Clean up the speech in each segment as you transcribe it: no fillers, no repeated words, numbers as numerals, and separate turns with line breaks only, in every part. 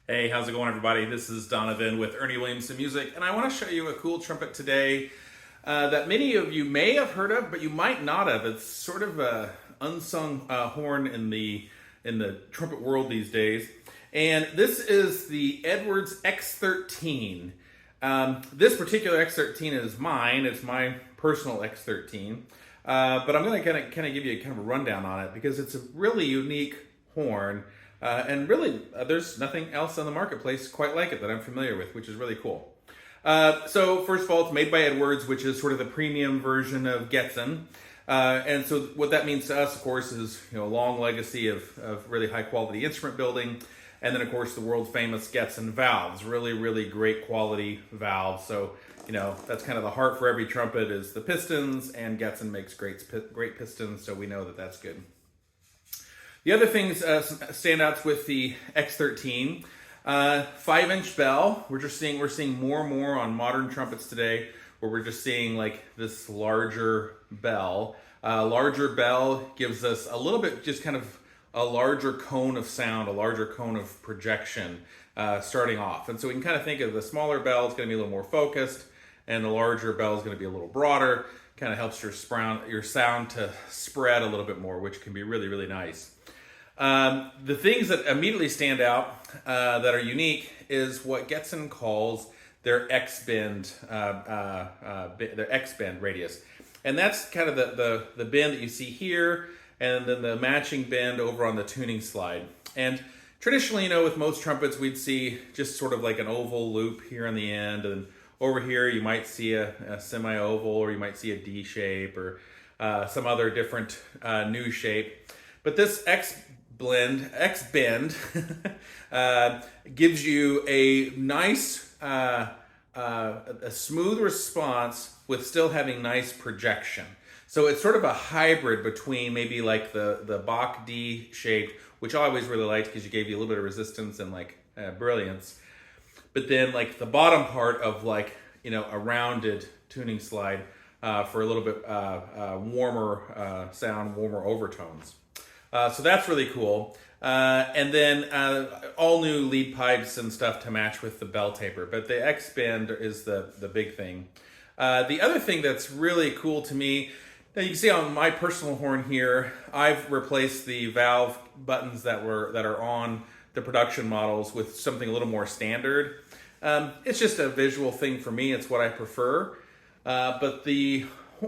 Hey, how's it going, everybody? This is Donovan with Ernie Williamson Music, and I want to show you a cool trumpet today that many of you may have heard of, but you might not have. It's sort of a unsung horn in the trumpet world these days, and this is the Edwards X13. This particular X13 is mine. It's my personal X13, but I'm going to kind of give you a rundown on it because it's a really unique horn. And really, there's nothing else on the marketplace quite like it that I'm familiar with, which is really cool. So first of all, it's made by Edwards, which is sort of the premium version of Getzen. And so what that means to us, of course, is a long legacy of really high quality instrument building. And then, of course, the world famous Getzen valves, really, really great quality valves. So, that's kind of the heart for every trumpet is the pistons, and Getzen makes great pistons, so we know that that's good. The other things, standouts with the X13, 5-inch bell. We're seeing more and more on modern trumpets today, where we're just seeing like this larger bell. Larger bell gives us a little bit, just kind of a larger cone of sound, a larger cone of projection starting off. And so we can kind of think of the smaller bell is going to be a little more focused, and the larger bell is going to be a little broader. Kind of helps your sound to spread a little bit more, which can be really, really nice. The things that immediately stand out that are unique is what Getzen calls their X-bend, radius. And that's kind of the bend that you see here, and then the matching bend over on the tuning slide. And traditionally, with most trumpets, we'd see just sort of like an oval loop here on the end, and over here you might see a semi-oval, or you might see a D shape, or some other different new shape. But this X-bend gives you a nice, a smooth response with still having nice projection. So it's sort of a hybrid between maybe like the Bach D shape, which I always really liked because you gave you a little bit of resistance and brilliance. But then like the bottom part of a rounded tuning slide for a little bit warmer sound, warmer overtones. So that's really cool. And then all new lead pipes and stuff to match with the bell taper. But the X-bend is the big thing. The other thing that's really cool to me, now you can see on my personal horn here, I've replaced the valve buttons that are on the production models with something a little more standard. It's just a visual thing for me. It's what I prefer. But the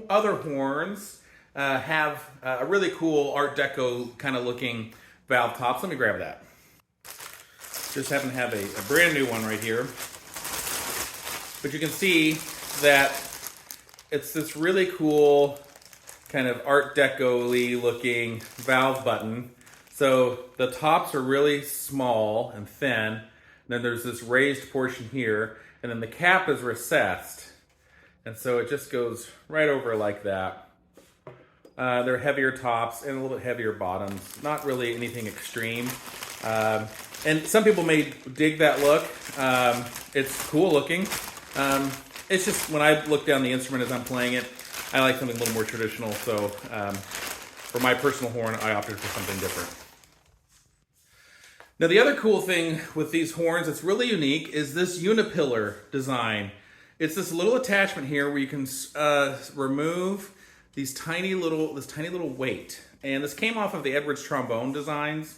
other horns have a really cool Art Deco kind of looking valve tops. Let me grab that. Just happen to have a brand new one right here. But you can see that it's this really cool kind of Art Deco-y looking valve button. So the tops are really small and thin. And then there's this raised portion here. And then the cap is recessed. And so it just goes right over like that. They're heavier tops and a little bit heavier bottoms. Not really anything extreme. And some people may dig that look. It's cool looking. It's just when I look down the instrument as I'm playing it, I like something a little more traditional. So for my personal horn, I opted for something different. Now the other cool thing with these horns that's really unique is this unipillar design. It's this little attachment here where you can remove this tiny little weight, and this came off of the Edwards trombone designs,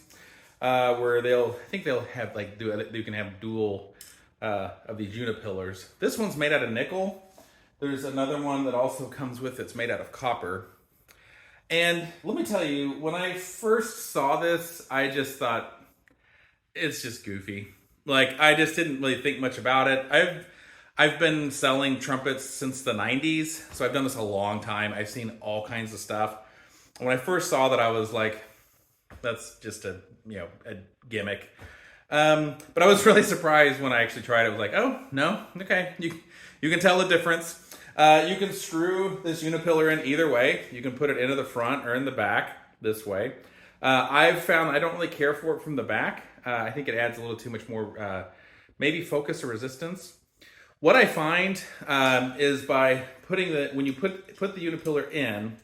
where I think they'll have you can have dual of these unipillars. This one's made out of nickel. There's another one that also comes with it's made out of copper. And let me tell you, when I first saw this, I just thought it's just goofy. I just didn't really think much about it. I've been selling trumpets since the 90s, so I've done this a long time. I've seen all kinds of stuff. When I first saw that, I was like, that's just a gimmick. But I was really surprised when I actually tried it. I was like, oh, no, okay. You can tell the difference. You can screw this unipillar in either way. You can put it into the front or in the back this way. I've found I don't really care for it from the back. I think it adds a little too much more, maybe focus or resistance. What I find is by when you put the unipillar in,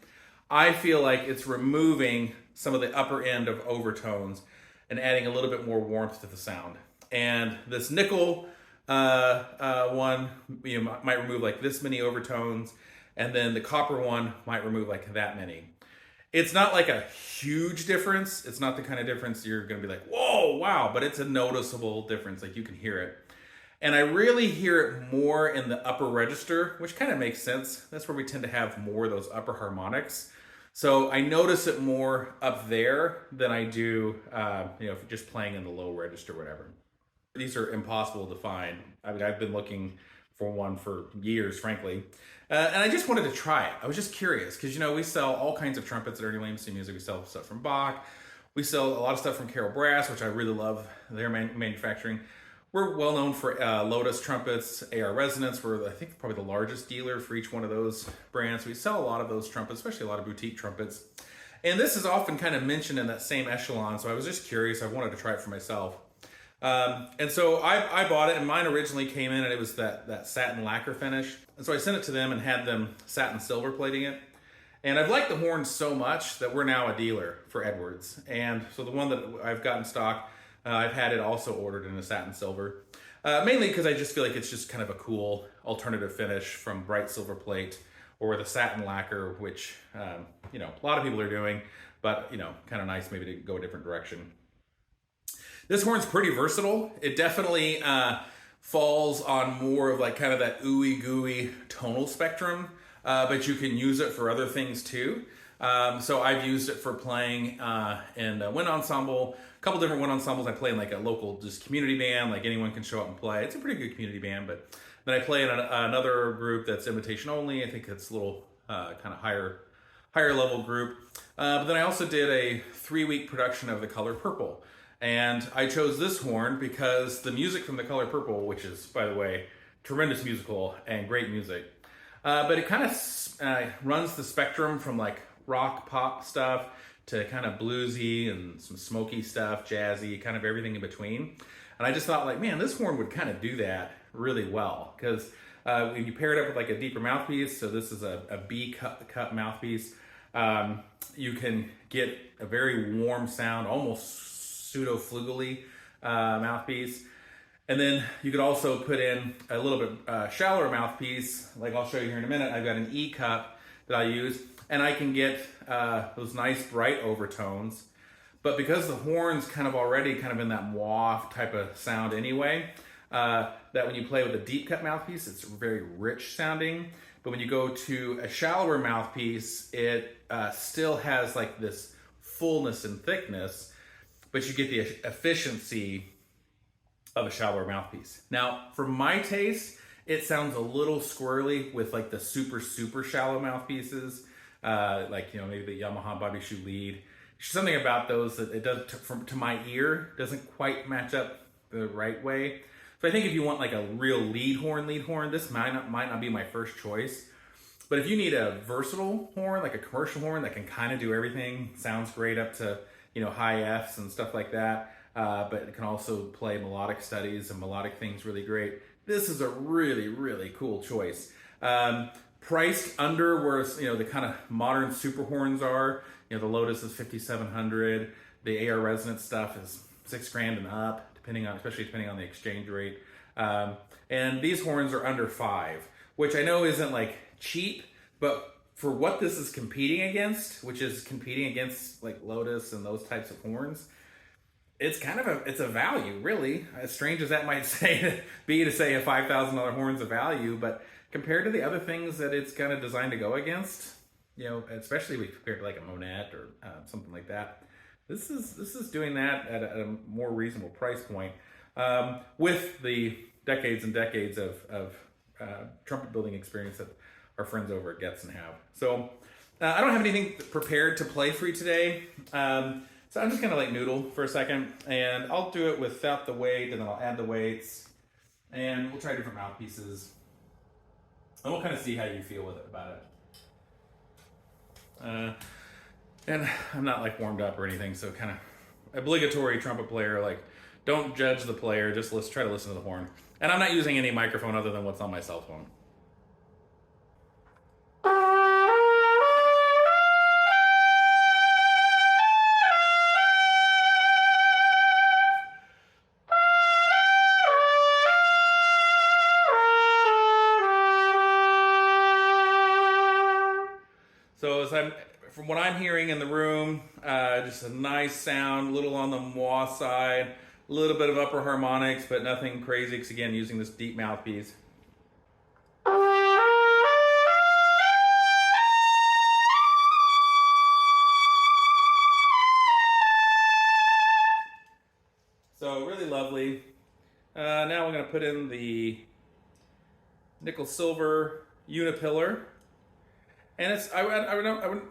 I feel like it's removing some of the upper end of overtones and adding a little bit more warmth to the sound. and this nickel one, you know, might remove like this many overtones, and then the copper one might remove like that many. It's not like a huge difference. It's not the kind of difference you're going to be like, whoa, wow, but it's a noticeable difference. Like you can hear it. And I really hear it more in the upper register, which kind of makes sense. That's where we tend to have more of those upper harmonics. So I notice it more up there than I do, you know, if you're just playing in the low register, whatever. These are impossible to find. I mean, I've been looking for one for years, frankly. And I just wanted to try it. I was just curious because, you know, we sell all kinds of trumpets at Ernie Williamson Music. We sell stuff from Bach. We sell a lot of stuff from Carroll Brass, which I really love their manufacturing. We're well known for Lotus trumpets, AR Resonance. We're, I think, probably the largest dealer for each one of those brands. We sell a lot of those trumpets, especially a lot of boutique trumpets. And this is often kind of mentioned in that same echelon, so I was just curious. I wanted to try it for myself. And so I bought it, and mine originally came in, and it was that satin lacquer finish. And so I sent it to them and had them satin silver plating it. And I've liked the horn so much that we're now a dealer for Edwards. And so the one that I've got in stock, I've had it also ordered in a satin silver. Mainly because I just feel like it's just kind of a cool alternative finish from bright silver plate or the satin lacquer, which, you know, a lot of people are doing, but, you know, kind of nice maybe to go a different direction. This horn's pretty versatile. It definitely falls on more of like kind of that ooey gooey tonal spectrum, but you can use it for other things too. So I've used it for playing in a wind ensemble, a couple different wind ensembles. I play in like a local just community band, like anyone can show up and play. It's a pretty good community band, but then I play in another group that's invitation only. I think it's a little kind of higher level group. But then I also did a 3-week production of The Color Purple. And I chose this horn because the music from The Color Purple, which is, by the way, tremendous musical and great music, but it kind of runs the spectrum from like rock pop stuff to kind of bluesy and some smoky stuff, jazzy, kind of everything in between. And I just thought like, man, this horn would kind of do that really well because when you pair it up with like a deeper mouthpiece, so this is a B cut mouthpiece, you can get a very warm sound, almost pseudo-flugely mouthpiece. And then you could also put in a little bit shallower mouthpiece, like I'll show you here in a minute. I've got an E cup that I use, and I can get those nice bright overtones. But because the horn's kind of already kind of in that waft type of sound anyway, that when you play with a deep cut mouthpiece, it's very rich sounding. But when you go to a shallower mouthpiece, it still has like this fullness and thickness, but you get the efficiency of a shallower mouthpiece. Now, for my taste, it sounds a little squirrely with like the super shallow mouthpieces, like, you know, maybe the Yamaha Bobby Shoe lead. Something about those that it does to my ear doesn't quite match up the right way. So I think if you want like a real lead horn, this might not be my first choice. But if you need a versatile horn, like a commercial horn that can kind of do everything, sounds great up to, you know, high Fs and stuff like that, but it can also play melodic studies and melodic things really great. This is a really cool choice. Priced under where, you know, the kind of modern super horns are. You know, the Lotus is $5,700. The AR Resonance stuff is $6,000 and up, especially depending on the exchange rate. And these horns are under $5,000, which I know isn't like cheap, but for what this is competing against, which is competing against like Lotus and those types of horns, it's kind of it's a value, really. As strange as that might be to say a $5,000 horn's a value, but compared to the other things that it's kind of designed to go against, you know, especially compared to like a Monette or something like that, this is doing that at a more reasonable price point, with the decades and decades of trumpet building experience that our friends over at Getson have. So I don't have anything prepared to play for you today. So I'm just gonna like noodle for a second, and I'll do it without the weight, and then I'll add the weights, and we'll try different mouthpieces, and we'll kind of see how you feel with it about it. And I'm not like warmed up or anything, so kind of obligatory trumpet player, like don't judge the player, just try to listen to the horn. And I'm not using any microphone other than what's on my cell phone. from what I'm hearing in the room, just a nice sound, a little on the wah side, a little bit of upper harmonics, but nothing crazy, because again, using this deep mouthpiece. So really lovely. Now we're going to put in the nickel silver unipillar. And it's I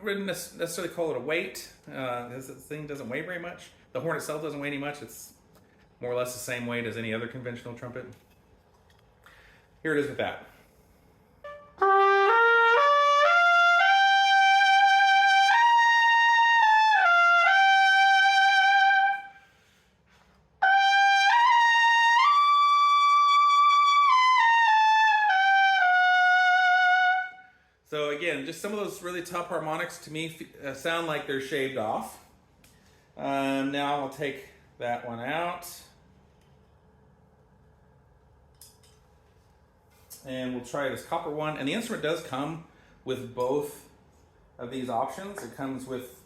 wouldn't necessarily call it a weight, because this thing doesn't weigh very much. The horn itself doesn't weigh any much. It's more or less the same weight as any other conventional trumpet. Here it is with that. So again, just some of those really top harmonics to me sound like they're shaved off. Now I'll take that one out. And we'll try this copper one. And the instrument does come with both of these options. It comes with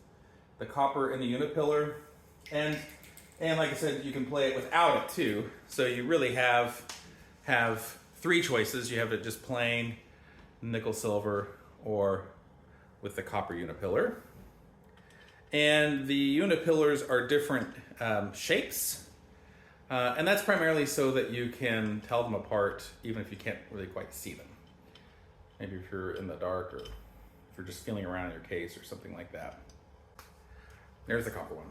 the copper and the unipillar. And like I said, you can play it without it too. So you really have three choices. You have it just plain nickel silver or with the copper unipillar. And the unipillars are different shapes. And that's primarily so that you can tell them apart even if you can't really quite see them. Maybe if you're in the dark, or if you're just feeling around in your case or something like that. There's the copper one.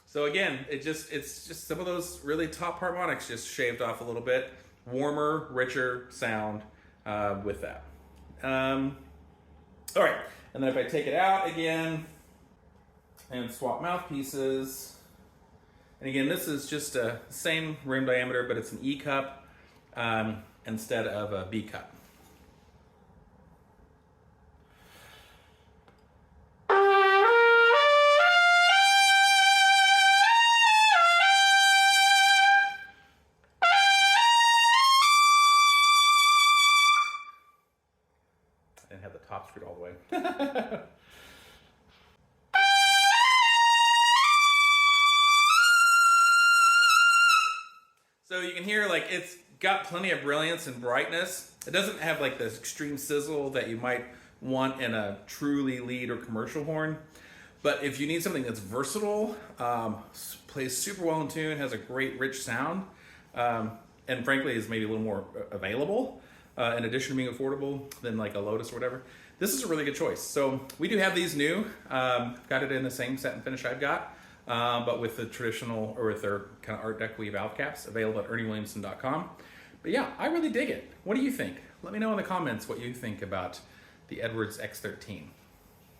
So again, it's just some of those really top harmonics just shaved off a little bit. Warmer, richer sound with that. All right, and then if I take it out again and swap mouthpieces, and again, this is just a same rim diameter, but it's an E cup instead of a B cup. And have the top screwed all the way. So you can hear like it's got plenty of brilliance and brightness. It doesn't have like this extreme sizzle that you might want in a truly lead or commercial horn. But if you need something that's versatile, plays super well in tune, has a great rich sound, and frankly is maybe a little more available, in addition to being affordable than like a Lotus or whatever, this is a really good choice. So we do have these new, got it in the same satin finish I've got, but with the traditional, or with their kind of Art Deco valve caps, available at erniewilliamson.com. But yeah, I really dig it. What do you think? Let me know in the comments what you think about the Edwards X13.